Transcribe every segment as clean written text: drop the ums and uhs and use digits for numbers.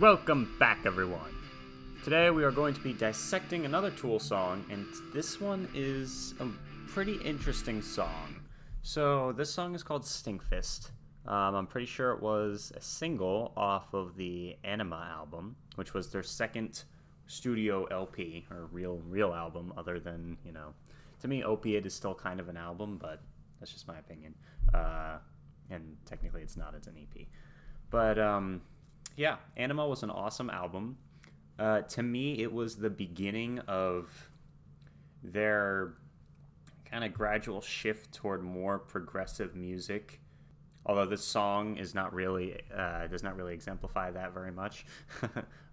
Welcome back, everyone. Today we are going to be dissecting another Tool song, and this one is a pretty interesting song. So this song is called Stinkfist. I'm pretty sure it was a single off of the Aenima album, which was their second studio LP, or real album, other than, to me, Opiate is still kind of an album, but that's just my opinion. And technically it's not, it's an EP. But, yeah, Aenima was an awesome album. To me, it was the beginning of their kind of gradual shift toward more progressive music. Although this song is not really does not really exemplify that very much.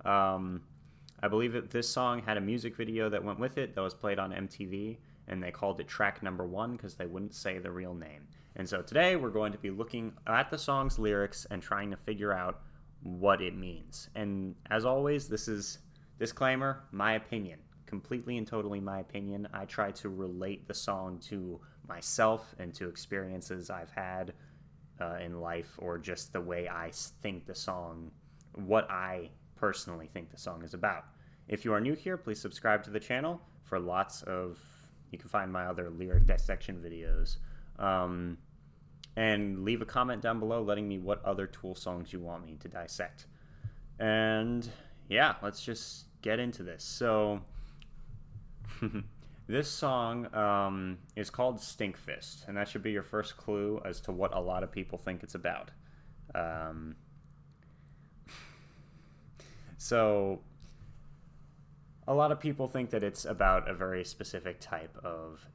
I believe that this song had a music video that went with it that was played on MTV, and they called it track number 1 because they wouldn't say the real name. And so today we're going to be looking at the song's lyrics and trying to figure out what it means. And as always, this is, disclaimer, my opinion. Completely and totally my opinion. I try to relate the song to myself and to experiences I've had in life, or just the way I think the song, what I personally think the song is about. If you are new here, please subscribe to the channel for lots of, you can find my other lyric dissection videos. And leave a comment down below letting me what other Tool songs you want me to dissect. And yeah, let's just get into this. So this song is called Stinkfist, and that should be your first clue as to what a lot of people think it's about. So a lot of people think that it's about a very specific type of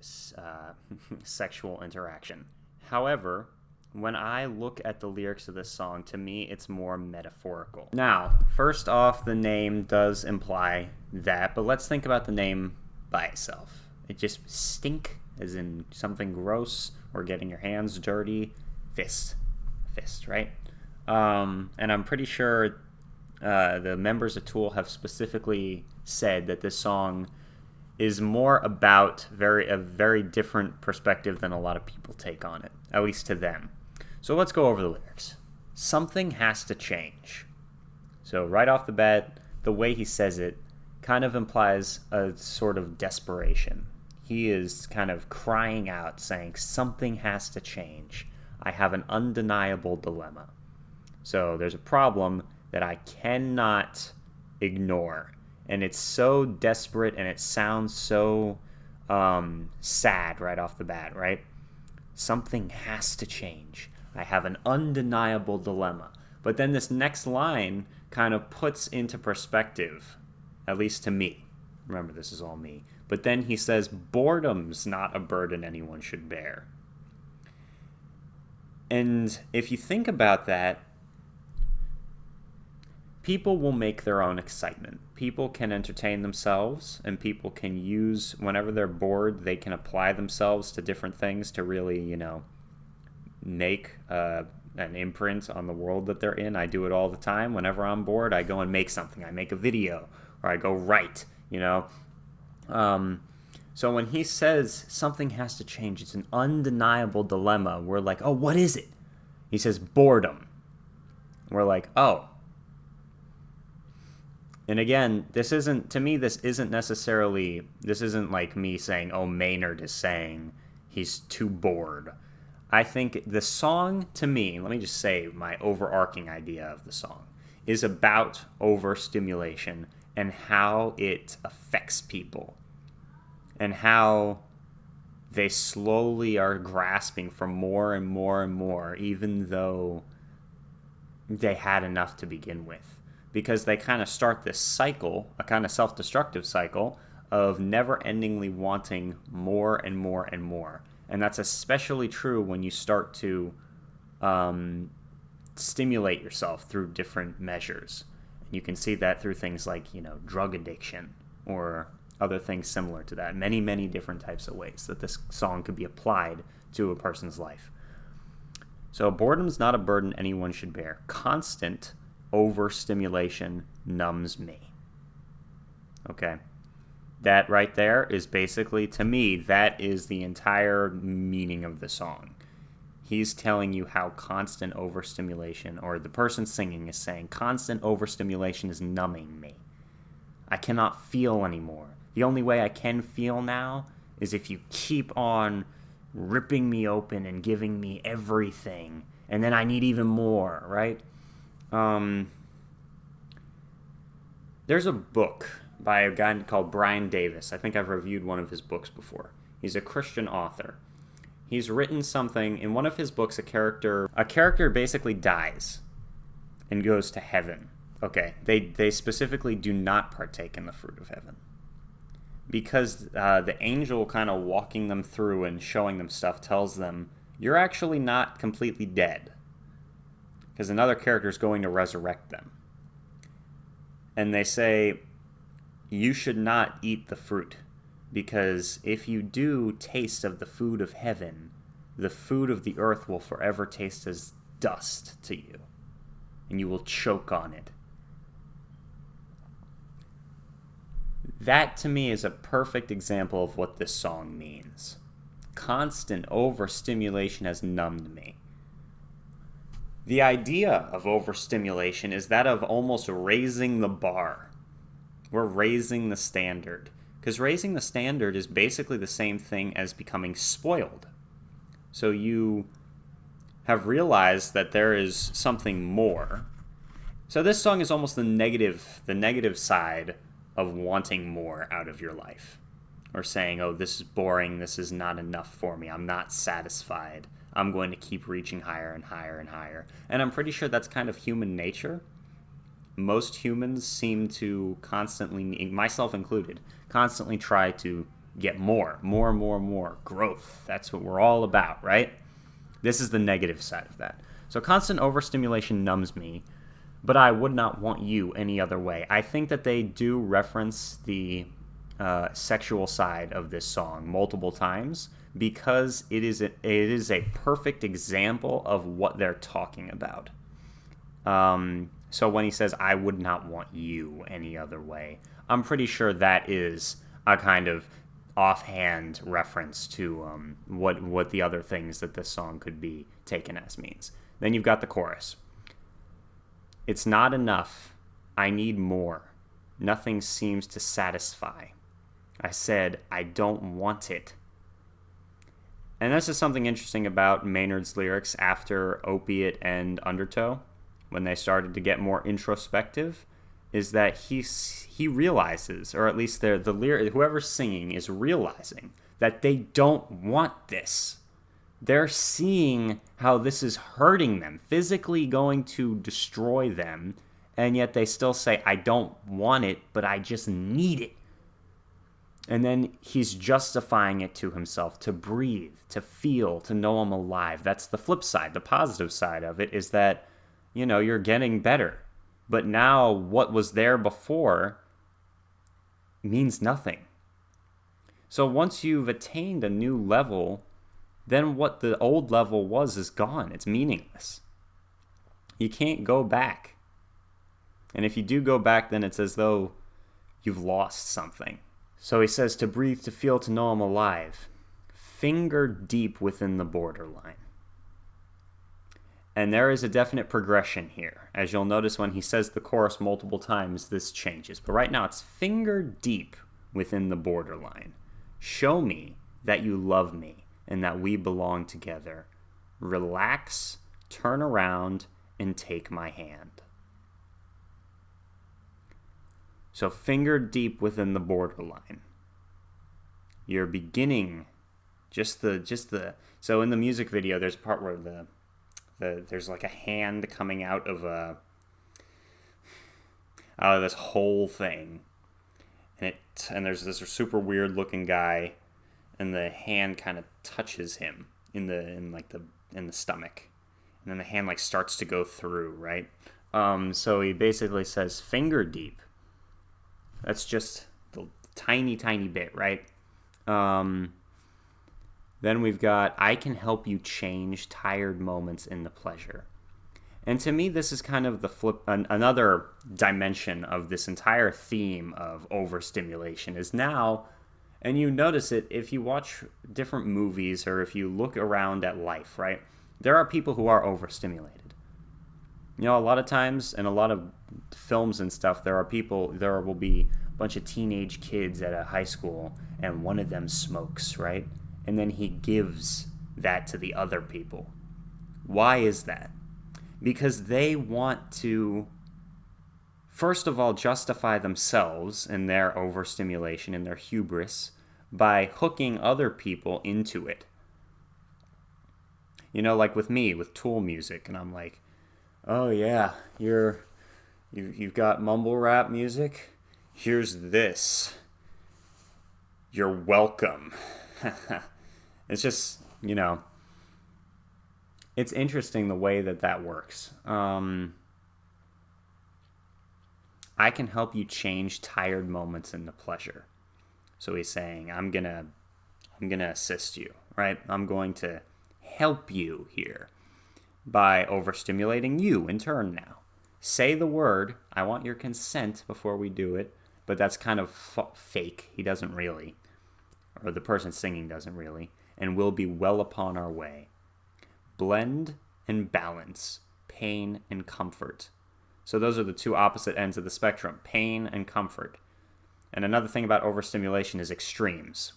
sexual interaction. However, when I look at the lyrics of this song, to me, it's more metaphorical. Now, first off, the name does imply that, but let's think about the name by itself. It just stink, as in something gross, or getting your hands dirty. Fist, right? And I'm pretty sure the members of Tool have specifically said that this song is more about a very different perspective than a lot of people take on it, at least to them. So let's go over the lyrics. Something has to change. So right off the bat, the way he says it kind of implies a sort of desperation. He is kind of crying out, saying, something has to change. I have an undeniable dilemma. So there's a problem that I cannot ignore. And it's so desperate, and it sounds so sad right off the bat, right? Something has to change. I have an undeniable dilemma. But then this next line kind of puts into perspective, at least to me. Remember, this is all me. But then he says, boredom's not a burden anyone should bear. And if you think about that, people will make their own excitement. People can entertain themselves, and people can use, whenever they're bored, they can apply themselves to different things to really, make an imprint on the world that they're in. I do it all the time. Whenever I'm bored, I go and make something. I make a video, or I go write, So when he says something has to change, it's an undeniable dilemma. We're like, oh, what is it? He says boredom. We're like, oh. And again, this isn't like me saying, oh, Maynard is saying he's too bored. I think the song, to me, let me just say my overarching idea of the song, is about overstimulation and how it affects people. And how they slowly are grasping for more and more and more, even though they had enough to begin with. Because they kind of start this cycle, a kind of self-destructive cycle, of never-endingly wanting more and more and more. And that's especially true when you start to stimulate yourself through different measures. You can see that through things like, drug addiction, or other things similar to that. Many, many different types of ways that this song could be applied to a person's life. So boredom's not a burden anyone should bear. Constant overstimulation numbs me. Okay. That right there is basically, to me, that is the entire meaning of the song. He's telling you how constant overstimulation, or the person singing is saying, constant overstimulation is numbing me. I cannot feel anymore. The only way I can feel now is if you keep on ripping me open and giving me everything, and then I need even more, right? There's a book by a guy called Brian Davis. I think I've reviewed one of his books before. He's a Christian author. He's written something in one of his books. A character basically dies and goes to heaven. Okay, they specifically do not partake in the fruit of heaven, because the angel kind of walking them through and showing them stuff tells them, you're actually not completely dead, because another character is going to resurrect them. And they say, you should not eat the fruit, because if you do taste of the food of heaven, the food of the earth will forever taste as dust to you, and you will choke on it. That, to me, is a perfect example of what this song means. Constant overstimulation has numbed me. The idea of overstimulation is that of almost raising the bar. We're raising the standard. Because raising the standard is basically the same thing as becoming spoiled. So you have realized that there is something more. So this song is almost the negative side of wanting more out of your life. Or saying, oh, this is boring, this is not enough for me, I'm not satisfied, I'm going to keep reaching higher and higher and higher. And I'm pretty sure that's kind of human nature. Most humans seem to constantly, myself included, constantly try to get more, growth. That's what we're all about, right? This is the negative side of that. So constant overstimulation numbs me, but I would not want you any other way. I think that they do reference the sexual side of this song multiple times, because it is a perfect example of what they're talking about. So when he says, I would not want you any other way, I'm pretty sure that is a kind of offhand reference to what the other things that this song could be taken as means. Then you've got the chorus. It's not enough. I need more. Nothing seems to satisfy. I said, I don't want it. And this is something interesting about Maynard's lyrics after Opiate and Undertow, when they started to get more introspective, is that he realizes, or at least the lyric, whoever's singing is realizing that they don't want this. They're seeing how this is hurting them, physically going to destroy them, and yet they still say, I don't want it, but I just need it. And then he's justifying it to himself, to breathe, to feel, to know I'm alive. That's the flip side. The positive side of it is that, you're getting better. But now what was there before means nothing. So once you've attained a new level, then what the old level was is gone. It's meaningless. You can't go back. And if you do go back, then it's as though you've lost something. So he says, to breathe, to feel, to know I'm alive. Finger deep within the borderline. And there is a definite progression here. As you'll notice when he says the chorus multiple times, this changes. But right now it's finger deep within the borderline. Show me that you love me and that we belong together. Relax, turn around, and take my hand. So finger deep within the borderline. You're beginning so in the music video there's a part where there's like a hand coming out of this whole thing. And there's this super weird looking guy, and the hand kind of touches him in the stomach. And then the hand starts to go through, right? So he basically says finger deep. That's just the tiny bit, right? Then we've got, I can help you change tired moments into pleasure. And to me, this is kind of the flip, another dimension of this entire theme of overstimulation is now, and you notice it if you watch different movies or if you look around at life, right? there are people who are overstimulated. You know, a lot of times in a lot of films and stuff, there will be a bunch of teenage kids at a high school, and one of them smokes, right? And then he gives that to the other people. Why is that? Because they want to, first of all, justify themselves and their overstimulation and their hubris by hooking other people into it. You know, like with me, with Tool music, and I'm like, oh yeah, you've got mumble rap music? Here's this. You're welcome. It's just, you know, it's interesting the way that works. I can help you change tired moments into pleasure. So he's saying, I'm gonna assist you, right? I'm going to help you here by overstimulating you in turn now. Say the word, I want your consent before we do it, but that's kind of fake. He doesn't really, or the person singing doesn't really, and we'll be well upon our way. Blend and balance, pain and comfort. So those are the two opposite ends of the spectrum, pain and comfort. And another thing about overstimulation is extremes.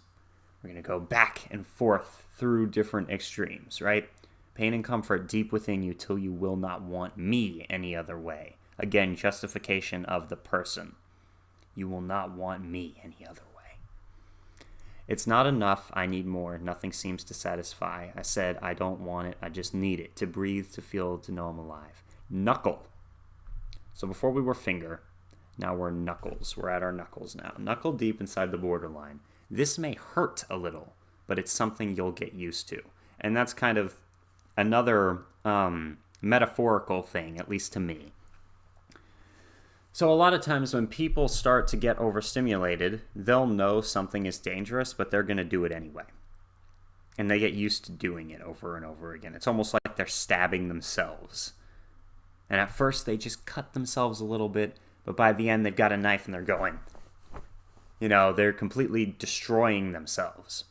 We're going to go back and forth through different extremes, right? Pain and comfort deep within you till you will not want me any other way. Again, justification of the person. You will not want me any other way. It's not enough, I need more, nothing seems to satisfy. I said, I don't want it, I just need it, to breathe, to feel, to know I'm alive. Knuckle. So before we were finger, now we're knuckles. We're at our knuckles now. Knuckle deep inside the borderline. This may hurt a little, but it's something you'll get used to. And that's kind of another metaphorical thing, at least to me. So a lot of times when people start to get overstimulated, they'll know something is dangerous, but they're going to do it anyway. And they get used to doing it over and over again. It's almost like they're stabbing themselves. And at first they just cut themselves a little bit, but by the end they've got a knife and they're going. You know, they're completely destroying themselves.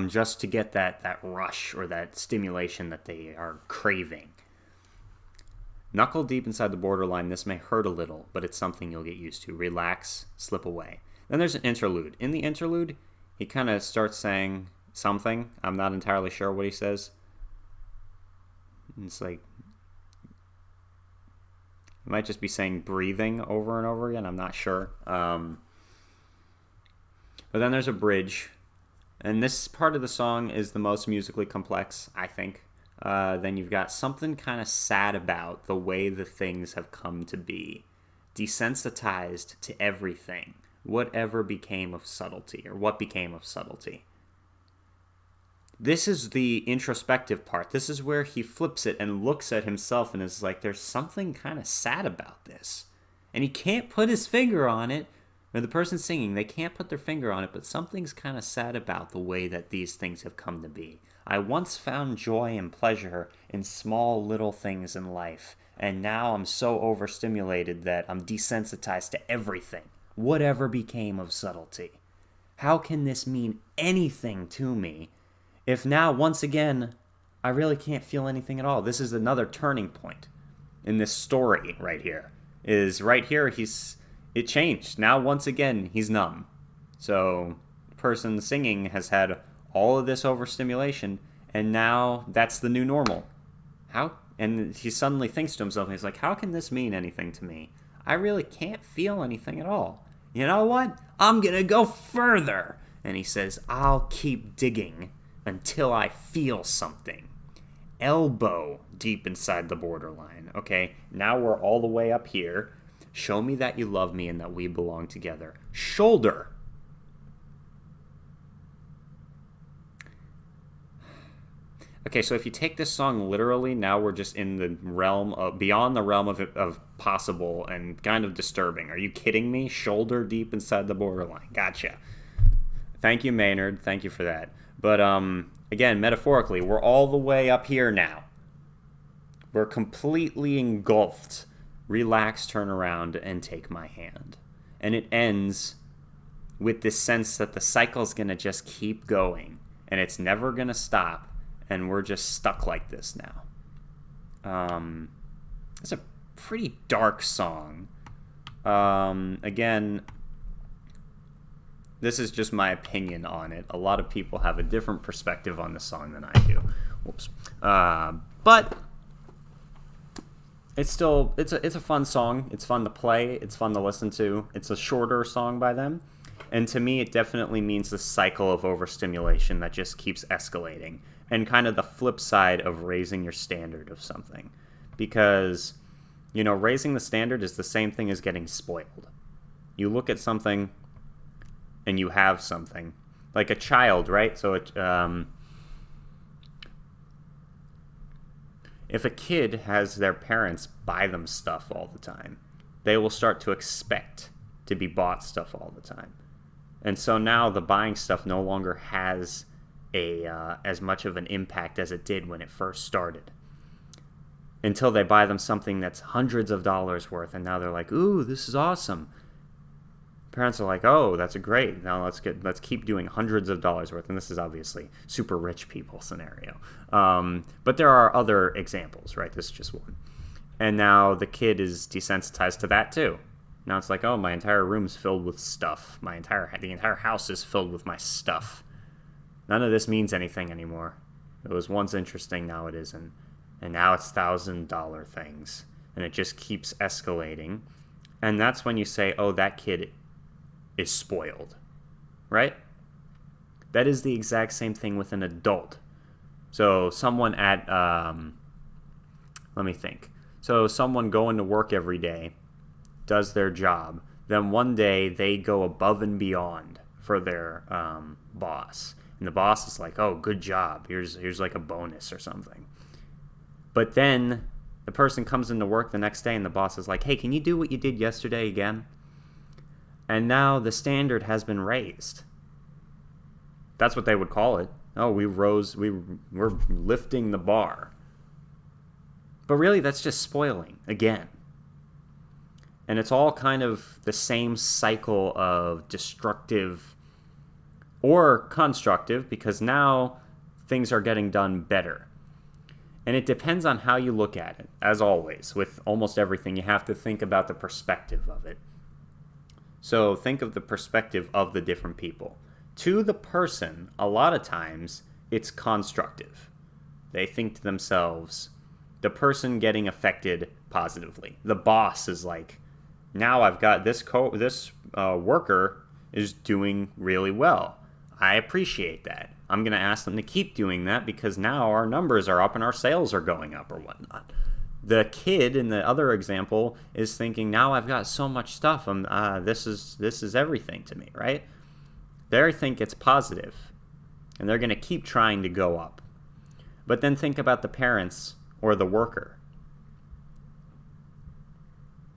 Just to get that rush or that stimulation that they are craving. Knuckle deep inside the borderline. This may hurt a little, but it's something you'll get used to. Relax, slip away. Then there's an interlude. In the interlude, he kind of starts saying something. I'm not entirely sure what he says. It's like, he might just be saying breathing over and over again. I'm not sure. But then there's a bridge. And this part of the song is the most musically complex, I think. Then you've got something kind of sad about the way the things have come to be. Desensitized to everything. Whatever became of subtlety, or what became of subtlety. This is the introspective part. This is where he flips it and looks at himself and is like, there's something kind of sad about this. And he can't put his finger on it. Or the person singing, they can't put their finger on it, but something's kind of sad about the way that these things have come to be. I once found joy and pleasure in small little things in life, and now I'm so overstimulated that I'm desensitized to everything. Whatever became of subtlety? How can this mean anything to me if now, once again, I really can't feel anything at all? This is another turning point in this story right here. It changed. Now, once again, he's numb. So, the person singing has had all of this overstimulation, and now that's the new normal. How? And he suddenly thinks to himself, he's like, how can this mean anything to me? I really can't feel anything at all. You know what? I'm going to go further. And he says, I'll keep digging until I feel something. Elbow deep inside the borderline. Okay, now we're all the way up here. Show me that you love me and that we belong together. Shoulder. Okay, so if you take this song literally, now we're just in the realm of, beyond the realm of possible and kind of disturbing. Are you kidding me? Shoulder deep inside the borderline. Gotcha. Thank you, Maynard. Thank you for that. But, again, metaphorically, we're all the way up here now. We're completely engulfed. Relax, turn around, and take my hand. And it ends with this sense that the cycle's going to just keep going, and it's never going to stop, and we're just stuck like this now. It's a pretty dark song. Again, this is just my opinion on it. A lot of people have a different perspective on the song than I do. Whoops. But it's still it's a fun song. It's fun to play. It's fun to listen to. It's a shorter song by them, and to me, it definitely means the cycle of overstimulation that just keeps escalating, and kind of the flip side of raising your standard of something, because raising the standard is the same thing as getting spoiled. You look at something and you have something like a child, right? So if a kid has their parents buy them stuff all the time, they will start to expect to be bought stuff all the time. And so now the buying stuff no longer has as much of an impact as it did when it first started, until they buy them something that's hundreds of dollars worth, and now they're like, ooh, this is awesome. Parents are like, oh, that's great. Now let's keep doing hundreds of dollars worth. And this is obviously super rich people scenario. But there are other examples, right? This is just one. And now the kid is desensitized to that too. Now it's like, oh, my entire room's filled with stuff. The entire house is filled with my stuff. None of this means anything anymore. It was once interesting, now it isn't. And now it's $1,000 things. And it just keeps escalating. And that's when you say, oh, that kid is spoiled, right? That is the exact same thing with an adult. So someone let me think. So someone going to work every day, does their job. Then one day they go above and beyond for their boss. And the boss is like, oh, good job. Here's like a bonus or something. But then the person comes into work the next day and the boss is like, hey, can you do what you did yesterday again? And now the standard has been raised. That's what they would call it. Oh, we're lifting the bar. But really, that's just spoiling again. And it's all kind of the same cycle of destructive or constructive, because now things are getting done better. And it depends on how you look at it. As always, with almost everything, you have to think about the perspective of it. So think of the perspective of the different people. To the person, a lot of times, it's constructive. They think to themselves, the person getting affected positively. The boss is like, now I've got this worker is doing really well. I appreciate that. I'm going to ask them to keep doing that because now our numbers are up and our sales are going up or whatnot. The kid in the other example is thinking, now I've got so much stuff. This is everything to me, right? They think it's positive, and they're going to keep trying to go up. But then think about the parents or the worker.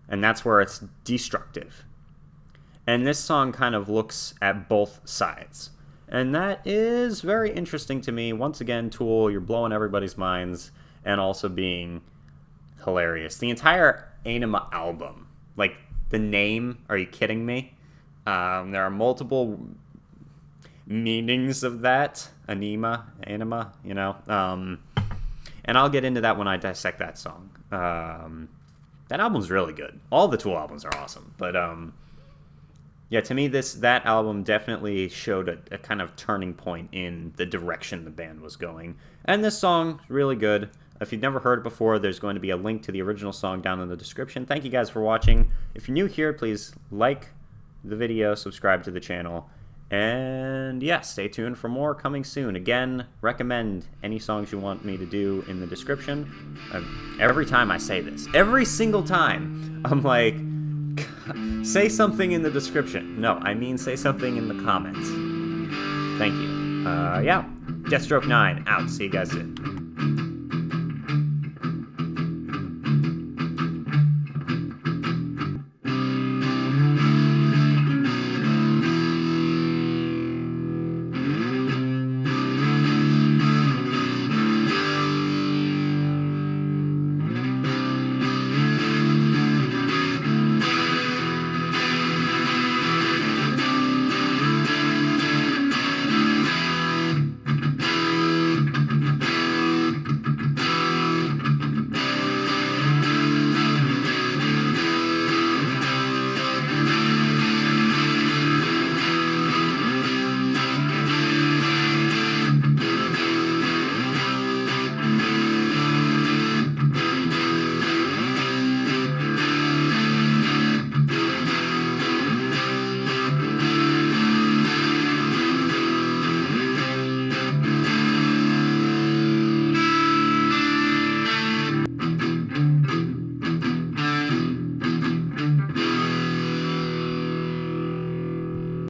And that's where it's destructive. And this song kind of looks at both sides. And that is very interesting to me. Once again, Tool, you're blowing everybody's minds and also being hilarious. The entire Aenima album, like the name, are you kidding me? There are multiple meanings of that. Aenima, and I'll get into that when I dissect that song. That album's really good. All the Tool albums are awesome, but yeah, to me, that album definitely showed a kind of turning point in the direction the band was going. And this song is really good. If you've never heard it before, there's going to be a link to the original song down in the description. Thank you guys for watching. If you're new here, please like the video, subscribe to the channel, and yeah, stay tuned for more coming soon. Again, recommend any songs you want me to do in the description. Every time I say this, every single time, I'm like, say something in the description. No, I mean say something in the comments. Thank you. Yeah, Deathstroke 9 out. See you guys soon.